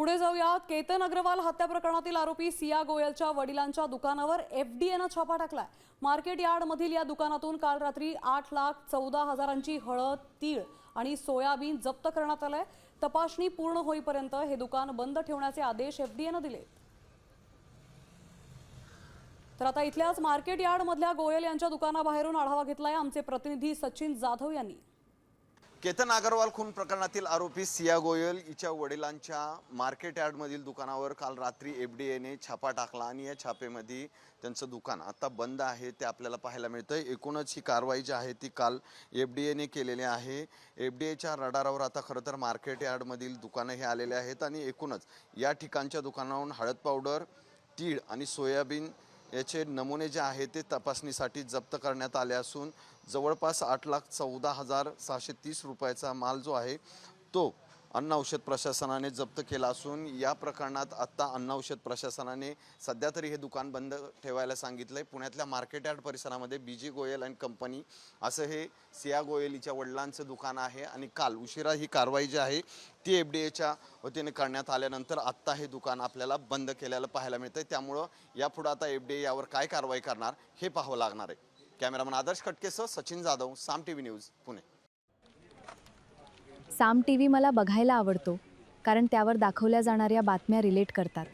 पुढे जाऊयात. केतन अग्रवाल हत्या प्रकरणातील आरोपी सिया गोयलच्या वडिलांच्या दुकानावर एफडीएनं छापा टाकलाय. मार्केट यार्डमधील या दुकानातून काल रात्री 8,14,000ची हळद, तीळ आणि सोयाबीन जप्त करण्यात आलंय. तपासणी पूर्ण होईपर्यंत हे दुकान बंद ठेवण्याचे आदेश एफडीएनं दिले. तर आता इथल्याच मार्केट यार्डमधल्या गोयल यांच्या दुकानाबाहेरून आढावा घेतलाय आमचे प्रतिनिधी सचिन जाधव यांनी. केतन अग्रवाल खून प्रकरणातील आरोपी सिया गोयल हिच्या वडिलांच्या मार्केट यार्डमधील दुकानावर काल रात्री एफडीएने छापा टाकला आणि या छापेमध्ये त्यांचं दुकान आता बंद आहे ते आपल्याला पाहायला मिळतंय. एकूणच ही कारवाई जी आहे ती काल एफडीएने केलेली आहे. एफडीएच्या रडारावर आता खरं तर मार्केट यार्डमधील दुकानं हे आलेले आहेत आणि एकूणच या ठिकाणच्या दुकानावरून हळद पावडर, तीळ आणि सोयाबीन याचे नमुने जे आहेत ते तपासणीसाठी जप्त करण्यात आले असून जवळपास 8,14,630 रुपयाचा माल जो आहे तो अन्न औषध प्रशासनाने जप्त केला असून या प्रकरणात आत्ता अन्न औषध प्रशासनाने सध्या तरी हे दुकान बंद ठेवायला सांगितलंय. पुण्यातल्या मार्केट यार्ड परिसरामध्ये बीजी गोयल अँड कंपनी असं हे सिया गोयल हिच्या वडिलांचं दुकान आहे आणि काल उशिरा ही कारवाई जी आहे ती एफडीएच्या वतीने करण्यात आल्यानंतर आत्ता हे दुकान आपल्याला बंद केलेलं पाहायला मिळतंय. त्यामुळं यापुढे आता एफडीए यावर काय कारवाई करणार हे पाहावं लागणार आहे. कॅमेरामन आदर्श खटकेसह सचिन जाधव, साम टीव्ही न्यूज, पुणे. साम टीव्ही मला बघायला आवडतो कारण त्यावर दाखवल्या जाणाऱ्या बातम्या रिलेट करतात.